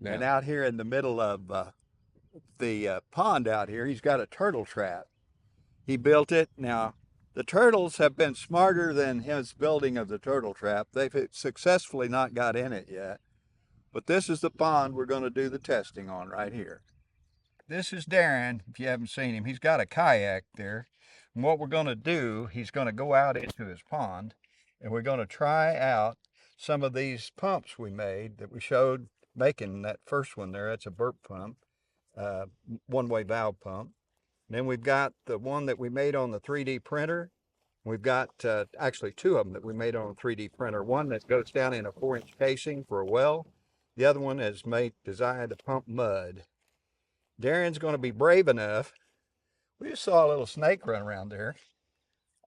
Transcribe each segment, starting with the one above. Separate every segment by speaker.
Speaker 1: And
Speaker 2: Now,
Speaker 1: out here in the middle of the pond out here, he's got a turtle trap. He built it. Now, the turtles have been smarter than his building of the turtle trap. They've successfully not got in it yet. But this is the pond we're going to do the testing on right here. This is Darren, if you haven't seen him. He's got a kayak there. And what we're going to do, he's going to go out into his pond and we're going to try out some of these pumps we made that we showed making that first one there. That's a burp pump, uh, one-way valve pump. And then we've got the one that we made on the 3D printer. We've got actually two of them that we made on a 3D printer. One that goes down in a 4-inch casing for a well. The other one is designed to pump mud. Darren's going to be brave enough. We just saw a little snake run around there.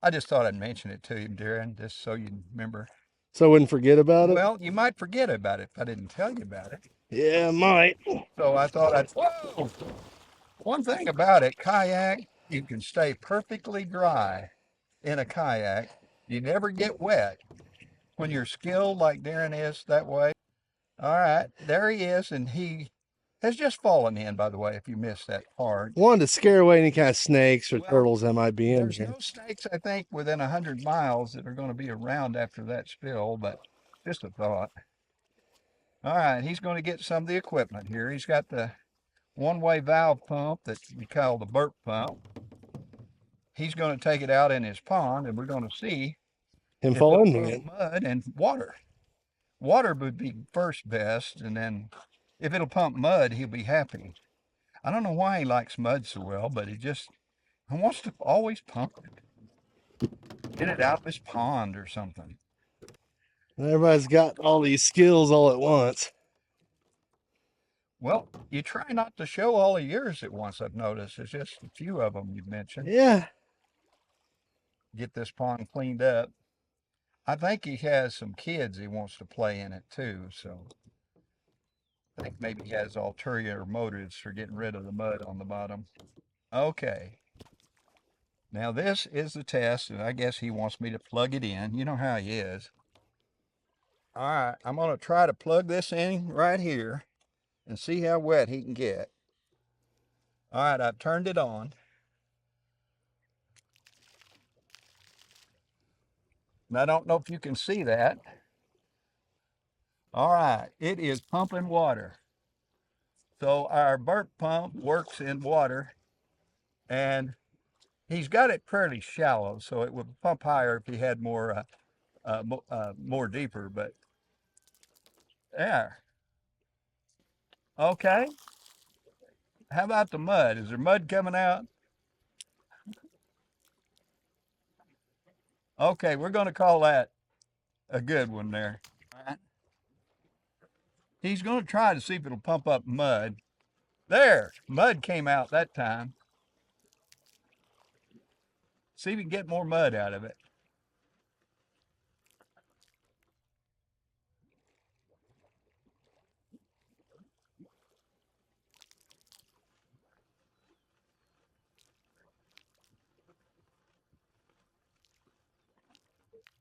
Speaker 1: I just thought I'd mention it to you, Darren, just so you remember.
Speaker 2: so I wouldn't forget about it.
Speaker 1: Well, you might forget about it if I didn't tell you about it.
Speaker 2: Yeah, I might.
Speaker 1: So I thought whoa! One thing about it, kayak, you can stay perfectly dry in a kayak. You never get wet when you're skilled like Darren is that way. All right, there he is, and he has just fallen in, by the way, if you missed that part.
Speaker 2: Wanted to scare away any kind of snakes or
Speaker 1: Well,
Speaker 2: turtles that might be in
Speaker 1: there's
Speaker 2: here.
Speaker 1: no snakes, I think, within 100 miles that are going to be around after that spill, but just a thought. All right, he's going to get some of the equipment here. He's got the one-way valve pump that we call the burp pump. He's going to take it out in his pond, and we're going to see
Speaker 2: Him
Speaker 1: if
Speaker 2: fall
Speaker 1: it'll
Speaker 2: in
Speaker 1: pump
Speaker 2: again.
Speaker 1: mud and water. Water would be first best, and then if it'll pump mud, he'll be happy. I don't know why he likes mud so well, but he wants to always pump it. Get it out of his pond or something.
Speaker 2: Everybody's got all these skills all at once.
Speaker 1: Well, you try not to show all of yours at once, I've noticed. There's just a few of them you've mentioned.
Speaker 2: Yeah.
Speaker 1: Get this pond cleaned up. I think he has some kids he wants to play in it too, so I think maybe he has ulterior motives for getting rid of the mud on the bottom. Okay. Now this is the test, and I guess he wants me to plug it in. You know how he is. All right, I'm going to try to plug this in right here and see how wet he can get. All right, I've turned it on. And I don't know if you can see that. All right, it is pumping water. So our burp pump works in water, and he's got it fairly shallow, so it would pump higher if he had more deeper. But there. Okay. How about the mud? Is there mud coming out? Okay, we're going to call that a good one there. All right. He's going to try to see if it'll pump up mud. There, mud came out that time. See if we can get more mud out of it.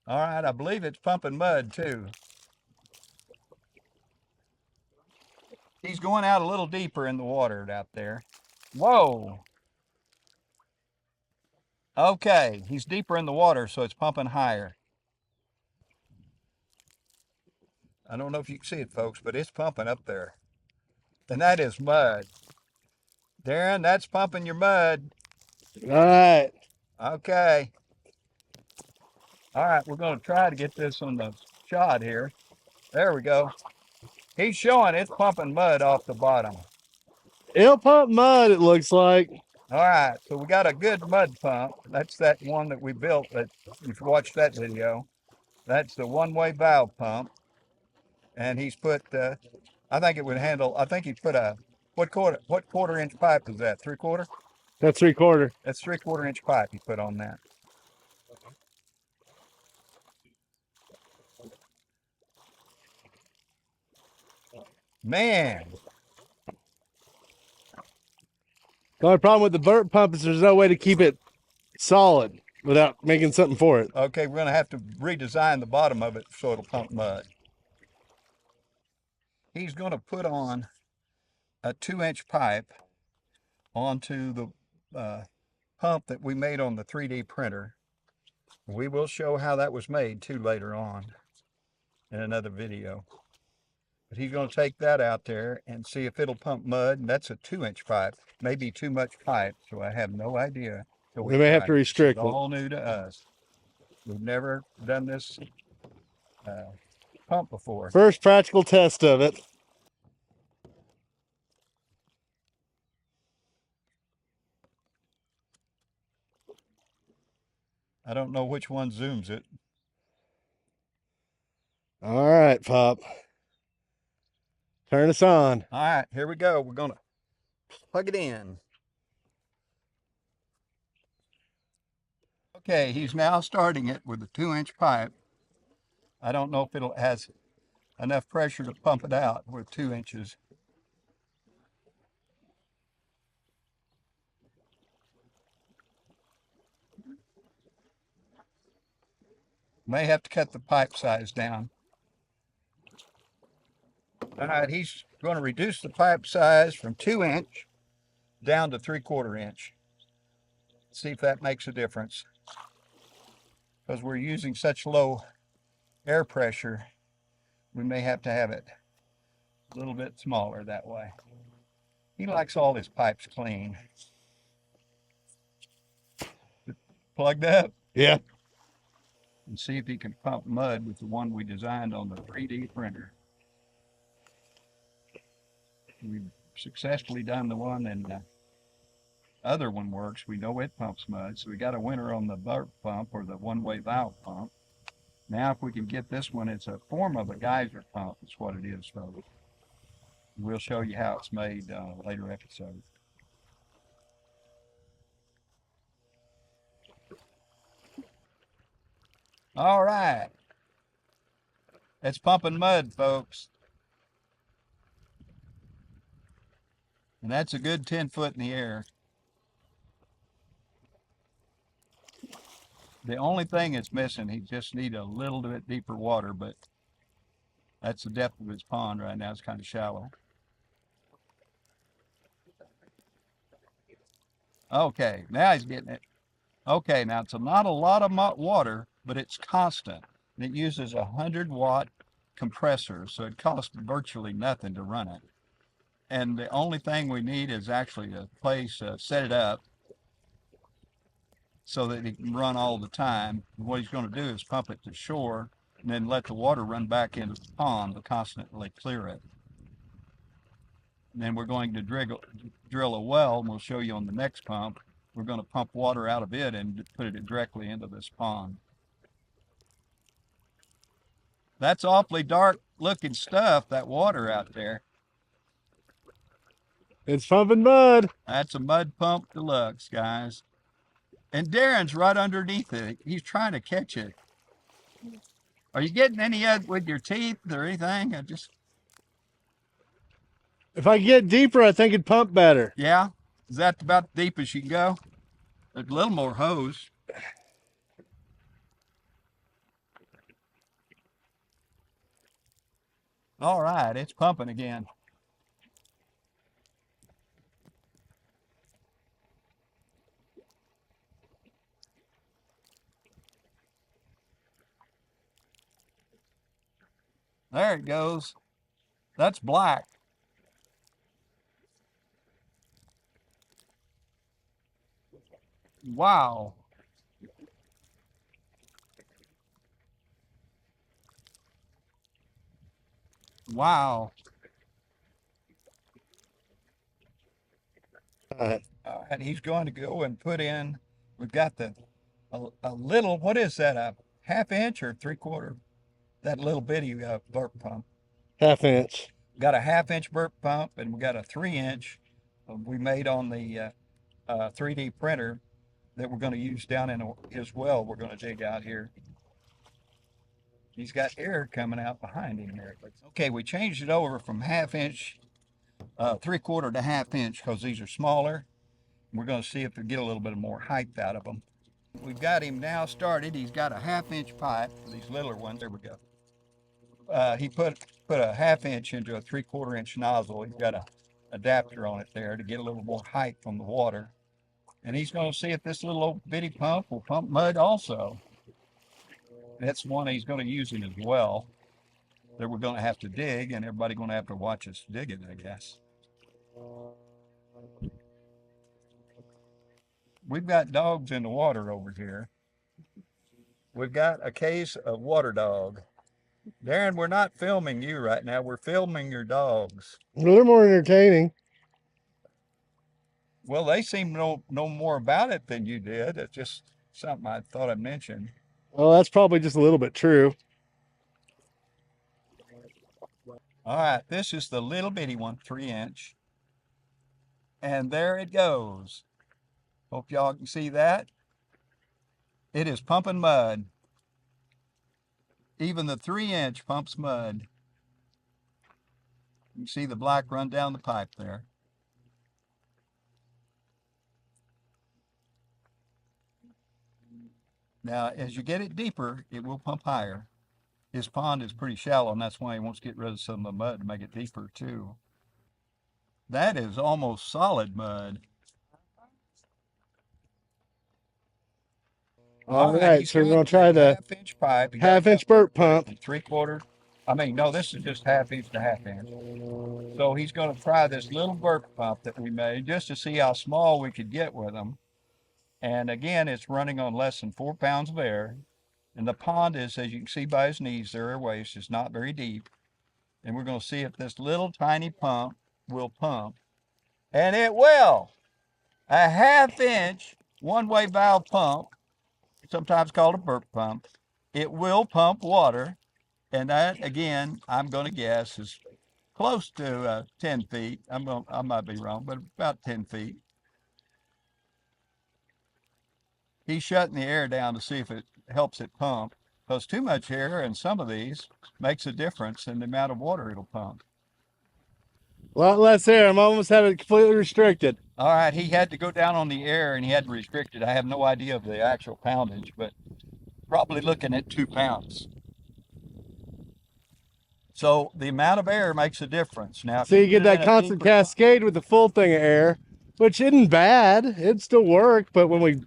Speaker 1: All right, I believe it's pumping mud too. He's going out a little deeper in the water out there. Whoa. Okay, he's deeper in the water, so it's pumping higher. I don't know if you can see it, folks, but it's pumping up there. And that is mud. Darren, that's pumping your mud.
Speaker 2: All right.
Speaker 1: Okay. All right, we're going to try to get this on the shot here. There we go. He's showing it's pumping mud off the bottom.
Speaker 2: It'll pump mud, it looks like.
Speaker 1: All right, so we got a good mud pump. That's that one that we built that if you watched that video. That's the one-way valve pump. And he's put I think it would handle I think he put a what quarter inch pipe is that? 3/4?
Speaker 2: That's 3/4.
Speaker 1: That's 3/4 inch pipe he put on that. Man,
Speaker 2: The only problem with the burp pump is there's no way to keep it solid without making something for it.
Speaker 1: okay, we're gonna have to redesign the bottom of it so it'll pump mud. He's gonna put on a 2-inch pipe onto the pump that we made on the 3D printer. We will show how that was made too later on in another video. But he's going to take that out there and see if it'll pump mud. And that's a 2-inch pipe. Maybe too much pipe, so I have no idea.
Speaker 2: We may have to restrict
Speaker 1: It's
Speaker 2: it.
Speaker 1: all new to us. We've never done this pump before.
Speaker 2: First practical test of it.
Speaker 1: I don't know which one zooms it.
Speaker 2: All right, Pop. Turn us on.
Speaker 1: All right, here we go. We're going to plug it in. Okay, he's now starting it with a 2-inch pipe. I don't know if it has enough pressure to pump it out with 2 inches. May have to cut the pipe size down. All right, he's going to reduce the pipe size from 2-inch down to 3/4 inch. See if that makes a difference. Because we're using such low air pressure, we may have to have it a little bit smaller that way. He likes all his pipes clean. Plugged up?
Speaker 2: Yeah.
Speaker 1: And see if he can pump mud with the one we designed on the 3D printer. We've successfully done the one, and the other one works. We know it pumps mud, so we got a winner on the burp pump or the one-way valve pump. Now if we can get this one, it's a form of a geyser pump is what it is, folks. We'll show you how it's made later episodes. All right. It's pumping mud, folks. And that's a good 10 foot in the air. The only thing it's missing, he just need a little bit deeper water, but that's the depth of his pond right now. It's kind of shallow. Okay, now he's getting it. Okay, now it's not a lot of water, but it's constant. And it uses a 100-watt compressor, so it costs virtually nothing to run it. And the only thing we need is actually a place, set it up so that it can run all the time. And what he's going to do is pump it to shore and then let the water run back into the pond to constantly clear it. And then we're going to drill a well, and we'll show you on the next pump. We're going to pump water out of it and put it directly into this pond. That's awfully dark looking stuff, that water out there.
Speaker 2: It's pumping mud.
Speaker 1: That's a mud pump deluxe, guys. And Darren's right underneath it. He's trying to catch it. Are you getting any with your teeth or anything?
Speaker 2: If I get deeper, I think it'd pump better.
Speaker 1: Yeah? Is that about deep as you can go? There's a little more hose. All right, it's pumping again. There it goes. That's black. Wow. Wow. And he's going to go and put in, we've got a little, what is that, a 1/2 inch or 3/4? That little bitty burp pump.
Speaker 2: 1/2 inch.
Speaker 1: Got a 1/2 inch burp pump, and we got a 3-inch we made on the 3D printer that we're going to use down in his well we're going to dig out here. He's got air coming out behind him there. Okay, we changed it over from 1/2 inch, 3/4 to 1/2 inch because these are smaller. We're going to see if we get a little bit more height out of them. We've got him now started. He's got a 1/2 inch pipe for these littler ones. There we go. He put a 1/2 inch into a 3/4 inch nozzle. He's got a adapter on it there to get a little more height from the water. And he's going to see if this little old bitty pump will pump mud also. That's one he's going to use it as well. That we're going to have to dig, and everybody going to have to watch us dig it, I guess. We've got dogs in the water over here. We've got a case of water dog. Darren, we're not filming you right now. We're filming your dogs.
Speaker 2: Well, they're more entertaining.
Speaker 1: Well, they seem to know more about it than you did. It's just something I thought I'd mention.
Speaker 2: Well, that's probably just a little bit true.
Speaker 1: All right, this is the little bitty one, 3-inch. And there it goes. Hope y'all can see that. It is pumping mud. Even the 3-inch pumps mud. You can see the black run down the pipe there. Now, as you get it deeper, it will pump higher. His pond is pretty shallow, and that's why he wants to get rid of some of the mud to make it deeper, too. That is almost solid mud.
Speaker 2: All right, so we're going to try the
Speaker 1: half-inch pipe.
Speaker 2: half-inch burp pump.
Speaker 1: 3/4. I mean, no, this is just half-inch to half-inch. So he's going to try this little burp pump that we made just to see how small we could get with them. And again, it's running on less than 4 pounds of air. And the pond is, as you can see by his knees, there are waist, it's not very deep. And we're going to see if this little tiny pump will pump. And it will. A half-inch one-way valve pump, sometimes called a burp pump. It will pump water. And that, again, I'm going to guess is close to 10 feet. I might be wrong, but about 10 feet. He's shutting the air down to see if it helps it pump, because too much air in some of these makes a difference in the amount of water it'll pump.
Speaker 2: A lot less air. I'm almost have it completely restricted.
Speaker 1: All right, he had to go down on the air and he had to restrict it. I have no idea of the actual poundage, but probably looking at 2 pounds. So the amount of air makes a difference. Now,
Speaker 2: So you get that constant cascade with the full thing of air, which isn't bad. It'd still work, but when we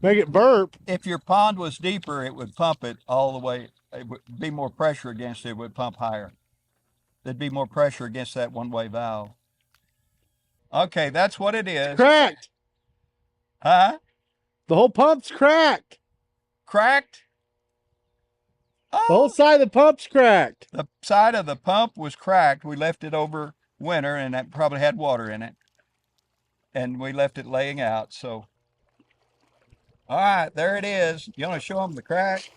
Speaker 2: make it burp.
Speaker 1: If your pond was deeper, it would pump it all the way. It would be more pressure against it, it would pump higher. There'd be more pressure against that one-way valve. Okay, that's what it is.
Speaker 2: Cracked.
Speaker 1: Huh?
Speaker 2: The whole pump's cracked.
Speaker 1: Cracked? Oh,
Speaker 2: The whole side of the pump's cracked.
Speaker 1: the side of the pump was cracked. We left it over winter, and that probably had water in it. And we left it laying out, so. All right, there it is. You want to show them the crack?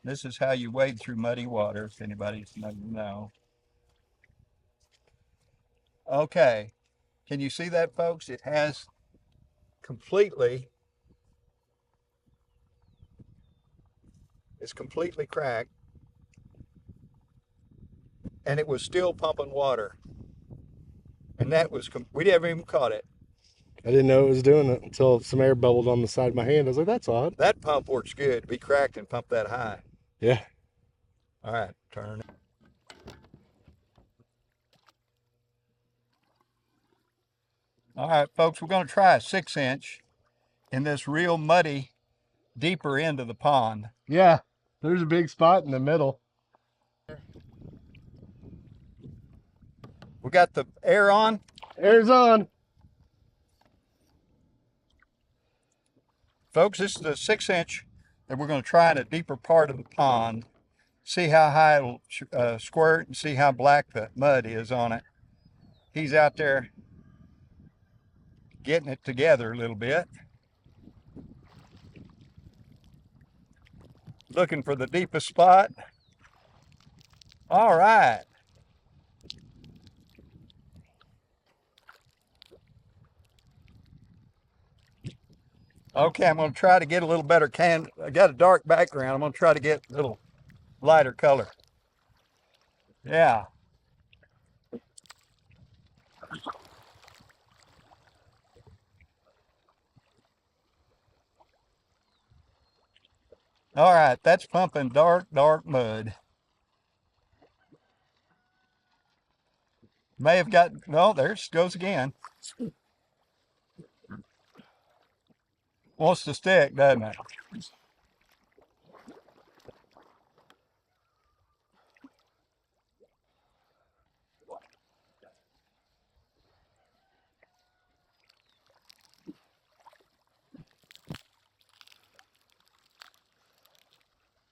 Speaker 1: This is how you wade through muddy water, if anybody's know. Okay, can you see that, folks? It has completely, it's completely cracked, and it was still pumping water. And that was, we never even caught it.
Speaker 2: I didn't know it was doing it until some air bubbled on the side of my hand. I was like, that's odd.
Speaker 1: That pump works good to be cracked and pump that high.
Speaker 2: Yeah.
Speaker 1: All right, turn it. All right, folks, we're going to try a 6-inch in this real muddy, deeper end of the pond.
Speaker 2: Yeah. There's a big spot in the middle.
Speaker 1: We got the air on.
Speaker 2: Air's on.
Speaker 1: Folks, this is the 6-inch that we're going to try in a deeper part of the pond. See how high it'll squirt and see how black the mud is on it. He's out there getting it together a little bit. Looking for the deepest spot. All right. Okay, I'm going to try to get a little better I got a dark background. I'm going to try to get a little lighter color. Yeah. All right, that's pumping dark, dark mud. May have got, no, there it goes again. Wants to stick, doesn't it?